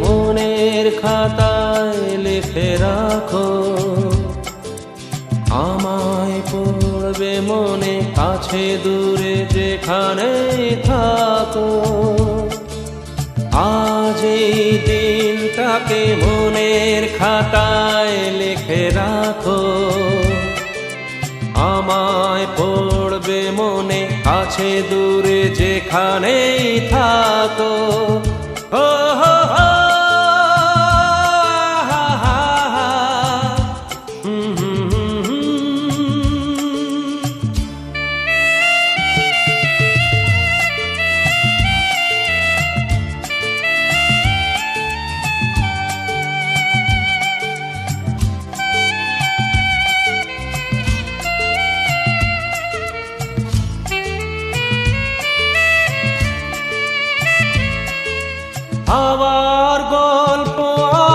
মনের খাতায় লিখে রাখো, আমায় পড়বে মনে কাছে দূরে যেখানে থাকো। আজ এই দিনটাকে মনের খাতায় লিখে রাখো, আমায় পড়বে মনে কাছে দূরে যেখানেই থাকো। ও হো হো আবার গল্প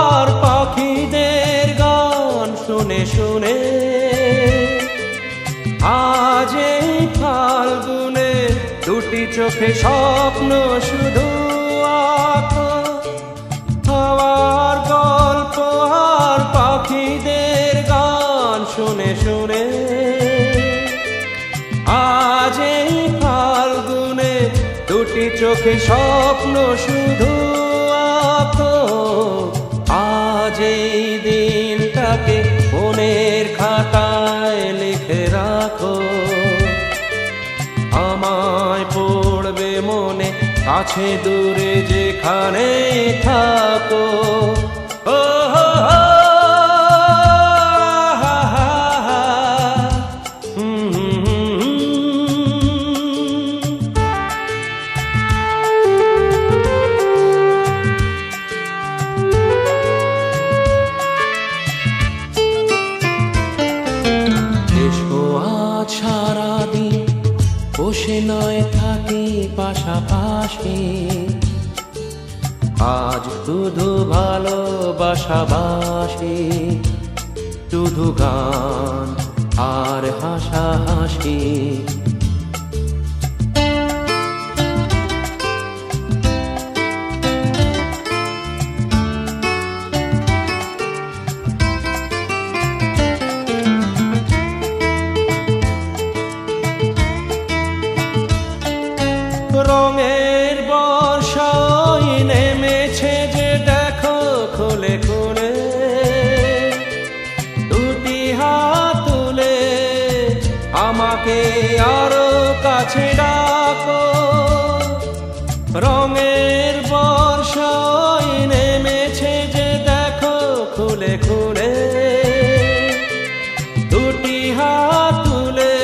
আর পাখিদের গান শুনে শুনে আজ এই ফাল্গুনে দুটি চোখে স্বপ্ন শুধু আঁকো। আবার গল্প আর পাখিদের গান শুনে শুনে আজ এই ফাল্গুনে দুটি চোখে স্বপ্ন শুধু আঁকো। আজ এই দিনটাকে মনের খাতায় লিখে রাখো, আমায় পড়বে মনে কাছে দূরে যেখানে থাকো। ও হো হো সারাদিন বসে নয় থাকি পাশাপাশি, আজ শুধু ভালোবাসাবাসি, শুধু গান আর হাসাহাসি। রঙের বর্ষায় নেমেছে যে দেখো খুলে খুলে, দুটি হাত তুলে আমাকে আরো কাছে ডাকো। রঙের বর্ষায় নেমেছে যে দেখো খুলে খুলে, দুটি হাত তুলে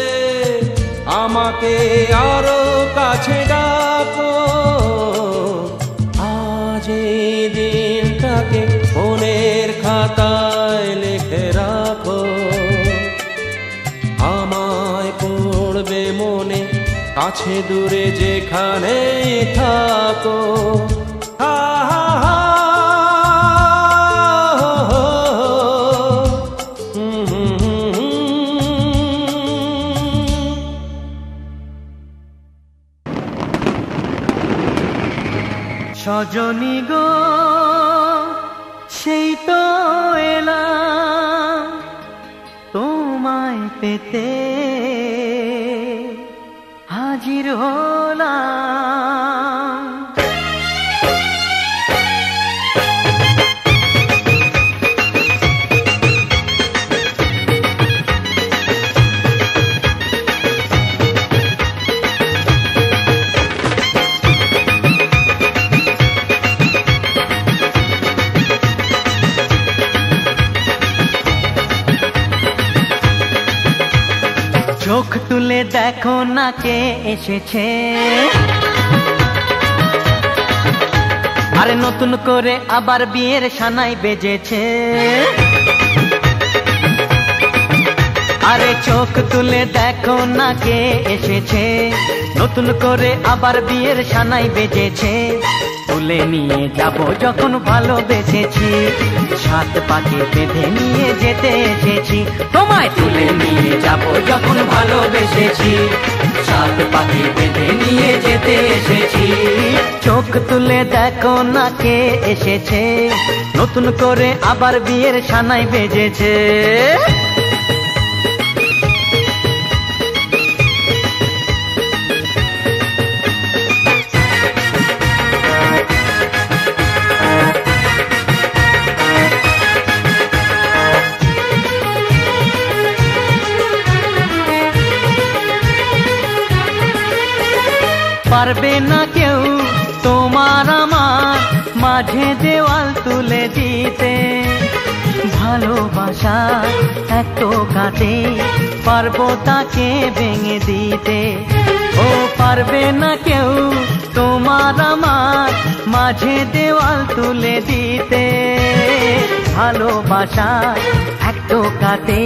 আমাকে আরো কাছে ডাকো। আজ এই দিনটাকে মনের খাতায় লিখে রাখো, আমায় পড়বে মনে কাছে দূরে যেখানে থাকো। হা হা হা সজনী গো সেই তো এলাম তোমায় পেতে, হাজির হলাম। চোখ তুলে দেখো না কে এসেছে, আরে নতুন করে আবার বিয়ের সানাই বেজেছে। আরে চোখ তুলে দেখো না কে এসেছে, নতুন করে আবার বিয়ের সানাই বেজেছে। তুলে নিয়ে যাব যখন ভালোবেসেছি, সাত পাকে বেঁধে নিয়ে যেতে এসেছি। তোমায় তুলে নিয়ে যাব যখন ভালোবেসেছি, সাত পাকে বেঁধে নিয়ে যেতে এসেছি। চোখ তুলে দেখো না কে এসেছে, নতুন করে আবার বিয়ের সানাই বেজেছে। পারবে না কেউ তোমার আমার মাঝে দেওয়াল তুলে দিতে, ভালোবাসা এত কাটে পারবো তাকে ভেঙে দিতে। ও পারবে না কেউ তোমার আমার মাঝে দেওয়াল তুলে দিতে, ভালোবাসা এত কাটে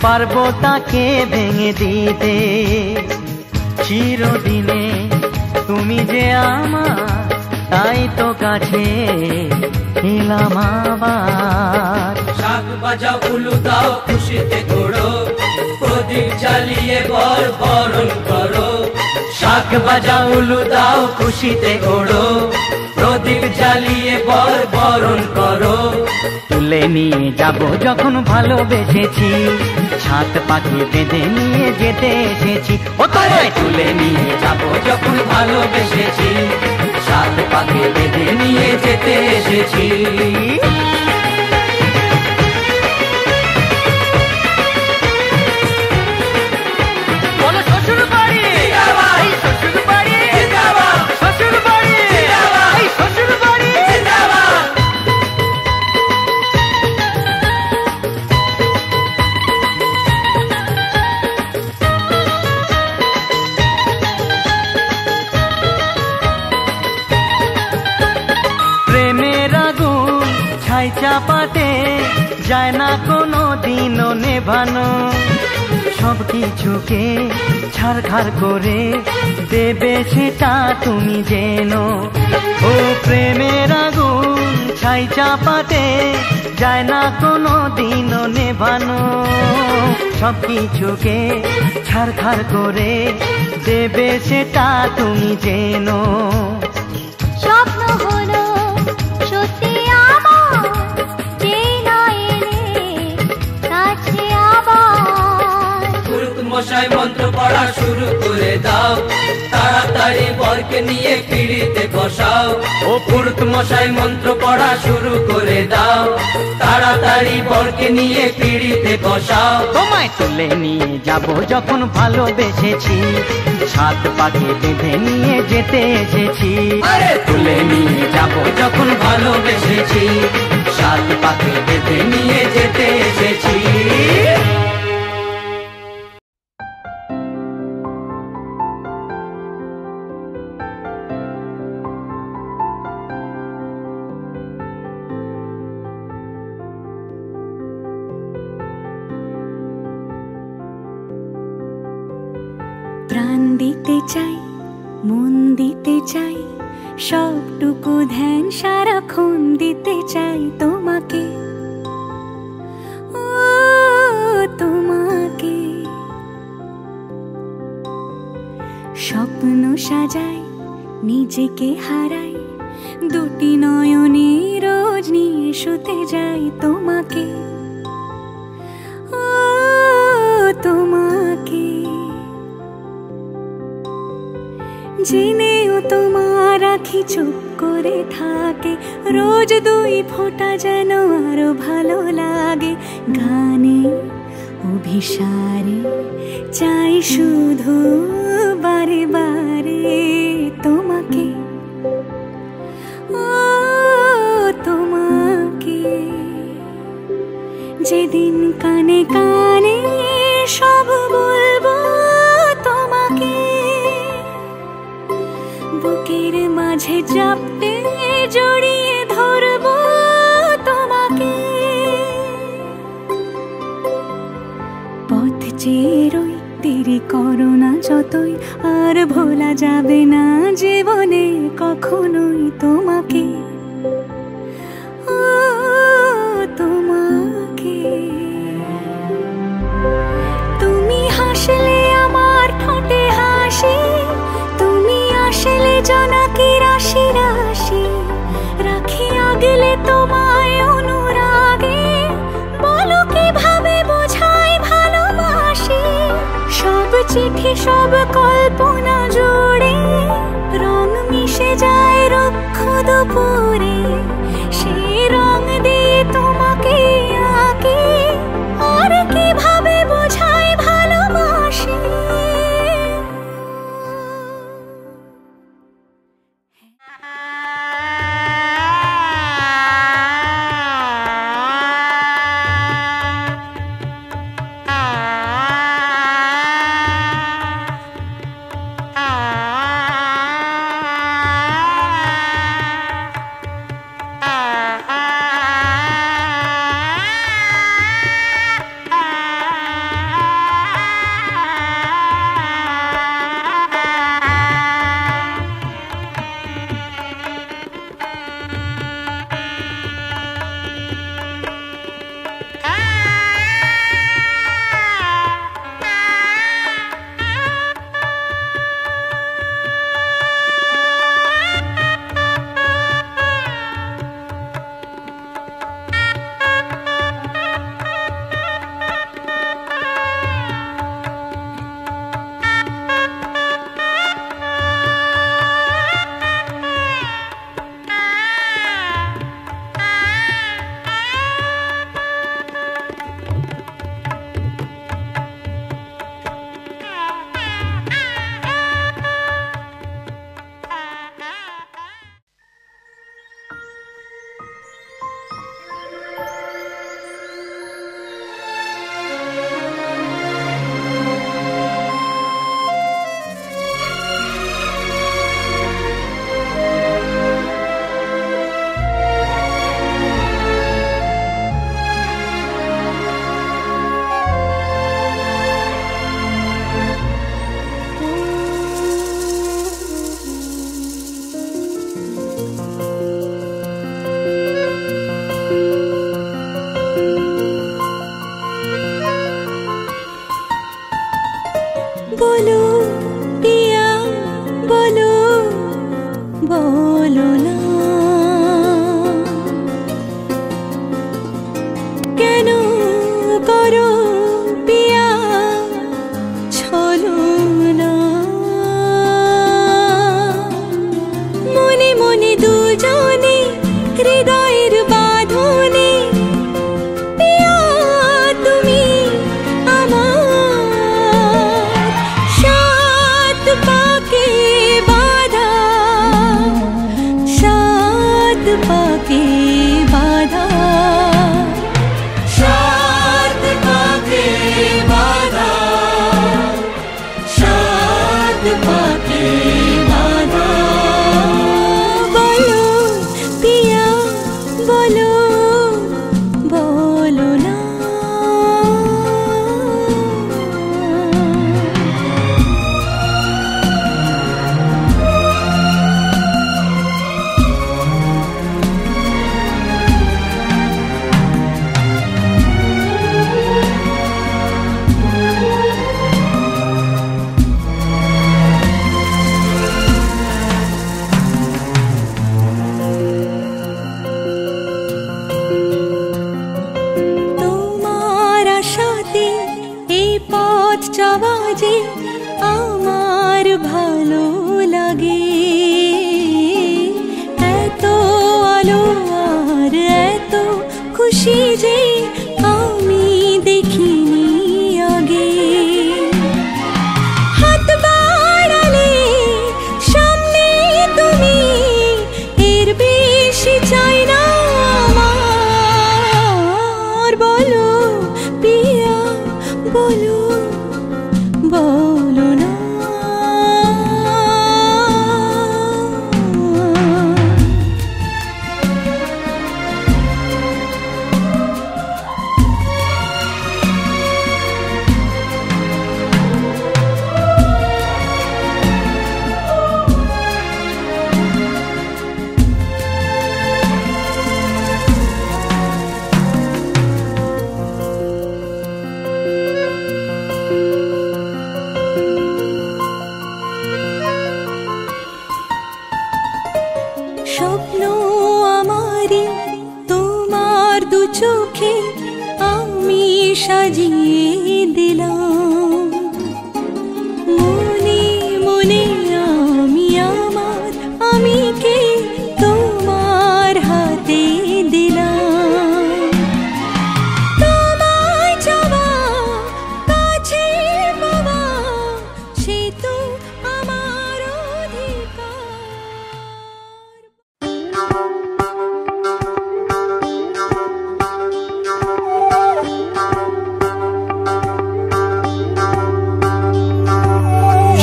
পারবো তাকে ভেঙে দিতে। চিরদিনে তুমি যে আমার, তাই তো কাছে এলাম আবার। শাক বাজাও উলু দাও খুশিতে ঘোড়ো, প্রদীপ জ্বালিয়ে বর বরণ করো। শাক বাজাও উলু দাও খুশিতে ঘোড়ো, প্রদীপ জ্বালিয়ে বর বরণ করো। তুলে নিয়ে যাব যখন ভালোবেসেছি, ছাদ পাখি বেঁধে নিয়ে যেতে এসেছি। ও তোমায় তুলে নিয়ে যাব যখন ভালোবেসেছি, সাত পাকে বেঁধে নিয়ে যেতে এসেছি। শ্বশুর বাড়ি, শ্বশুর বাড়ি, শ্বশুর বাড়ি, শ্বশুর বাড়ি। প্রেমের আগুন ছাই চাপাতে যায় না কোনো দিনও নেভানো, সব কিছুকে ছারখার করে দেবে সেটা তুমি জেনো। ও প্রেমের আগুন ছাই চাপাতে যায় না কোনো দিনও নেভানো, সব কিছুকে ছারখার করে দেবে সেটা তুমি জেনো। স্বপ্ন হলো সত্যি আমার, যেই না এলে কাছে আবার। পুরুত মশাই মন্ত্র পড়া শুরু করে দাও, তাড়াতাড়ি বরকে নিয়ে পিড়িতে বসাও। ও পুরুত মশাই মন্ত্র পড়া শুরু করে দাও, তাড়াতাড়ি বরকে নিয়ে পিড়িতে বসাও। তোমায় তুলে নিয়ে যাব যখন ভালোবেসেছি, ছাদ পাখি বেঁধে নিয়ে যেতে এসেছি। আরে তুলে নিয়ে যাব যখন ভালোবেসেছি, সাত পাকে বেঁধে নিয়ে যেতে এসেছি। প্রাণ দিতে চাই, মন দিতে চাই, সবটুকু ধ্যান সারাক্ষণ দিতে চাই তোমাকে, ও তোমাকে। স্বপ্ন সাজাই, নিজেকে হারাই, দুটি নয়নে রোজ নিয়ে শুতে যাই তোমাকে, ও তোমাকে। জেনেও তোমার আখি চুপ করে থাকে, রোজ দুই ফোঁটা যেন আরো ভালো লাগে। গানে অভিসারে চাই শুধু বারে বারে তোমাকে, ও তোমাকে। যেদিন কানে কানে সব বলবো তোমাকে, বুকের মাঝে চাপটে জড়িয়ে ধরবো তোমাকে। পথ চেয়ে রই, দেরি করো না যতই, আর ভোলা যাবে না জীবনে কখনোই তোমাকে, ও তোমাকে। তুমি হাসলে আমার ঠোঁটে হাসি, তুমি আসলে জোনাকি রাশি, চিঠি সব কল্পনা জুড়ে রং মিশে যায় রুক্ষ দুপুরে, সেই রং দিয়ে তোমাকে আঁকি আর কিভাবে বোঝাই ভালোবাসি। বলো পিয়া বলো, বলো না কেন করো পিয়া ছলনা। মনে মনে দুজনে হৃদয়ের বাঁধনে পিয়া তুমি আমার সাত পাকে বাঁধা, সাত পাকে বাঁধা, সাত পাকে বাঁধা, সাত পাকে বাঁধা। বলো পিয়া বলো, বলো না তোমার আশাতে এই পথ চলা যে আমার ভালো লাগে। এত আলো আর এত খুশি যে আমি দেখিনি আগে। হাত বাড়ালে সামনে তুমি, এর বেশি চাই না আমার। বলো পিয়া বলো, বলো না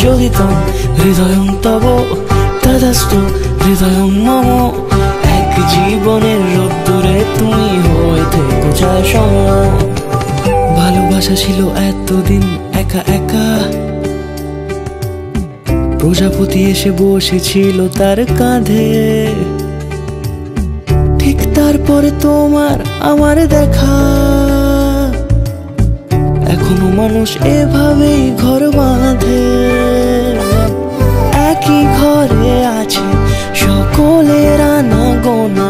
যোগিতং হৃদয়ং তব তদস্তু হৃদয়ং মম। এক জীবনের রোদ্দুরে তুমি হয়ে থেকো যায় সম। ভালোবাসা ছিল এতদিন একা একা, প্রজাপতি এসে বসেছিল তার কাঁধে। ঠিক তারপরে তোমার আমার দেখা, এখনো মানুষ এভাবেই ঘর বাঁধে। একই ঘরে আছে সকলের আনা গোনা,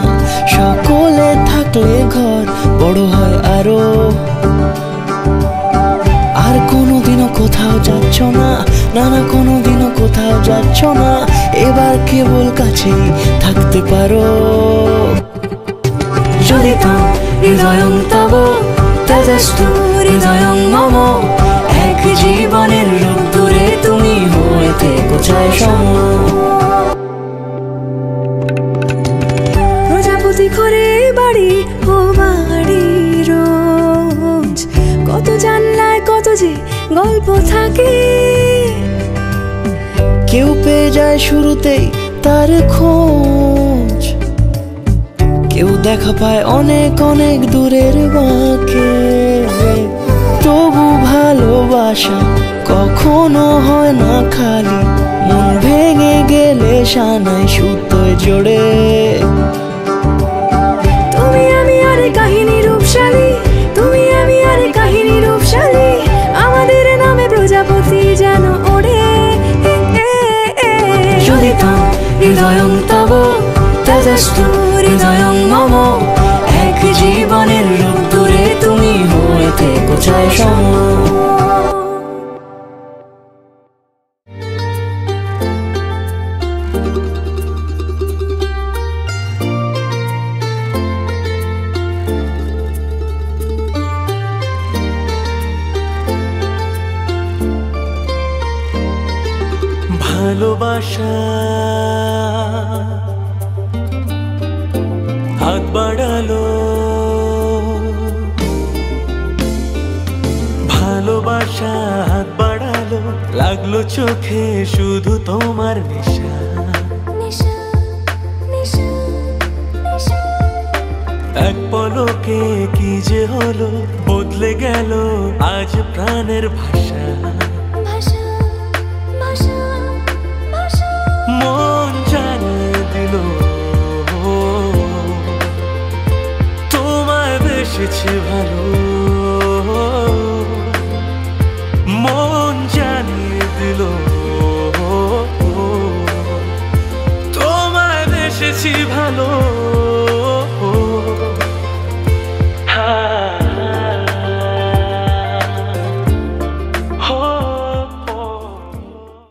সকলে থাকলে ঘর বড় হয় আরো। আর কোনোদিনও কোথাও যাচ্ছ না, না না কোনোদিনও কোথাও যাচ্ছ না, এবার কেবল কাছেই থাকতে পারো। যোগিতং হৃদয়ং তব তদস্তু হৃদয়ং মম। এক জীবনের রোদ্দুরে তুমি হয়ে থেকো চায় সম। প্রজাপতি ঘরে বাড়ি ও বাড়ি রোজ, কত জানলায় কত যে গল্প থাকে। কেউ পেয়ে যায় শুরুতেই তার খোঁজ, কেউ দেখা পায় অনেক অনেক দূরের বাঁকে। তবু ভালোবাসা কখনো হয় না খালি, মন ভেঙে গেলে সানাই সুতোয় জোড়ে। তুমি আমি আর কাহিনী রূপশালী, তুমি আমি আর কাহিনী রূপশালী, আমাদের নামে প্রজাপতি যেন ওড়ে। যোগিতং হৃদয়ং তব তদস্তু হৃদয়ং মম। এক জীবনের রোদ্দুরে তুমি হয়ে থেকো চায় সম। ভালোবাসা হাত বাড়ালো, ভালোবাসা হাত বাড়ালো, লাগলো চোখে শুধু তোমার নেশা। এক পলকে কি যে হলো, বদলে গেল আজ প্রাণের ভাষা।